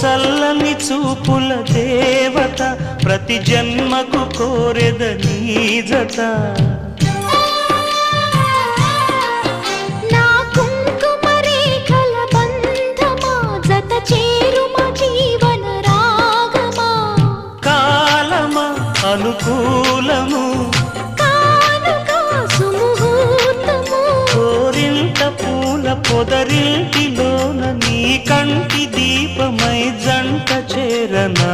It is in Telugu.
చల్లని చూపుల దేవత ప్రతి జన్మకు కోరెద నీ జత నా కుంకుమ రేఖల బంధమా జత చేరుమ జీవన రాగమా కాలమా అనుకూలము కానుక సుముహూర్తము కోరింత పూల పొదరింటిలోన నీ కంటి దీపమై జంట చేరనా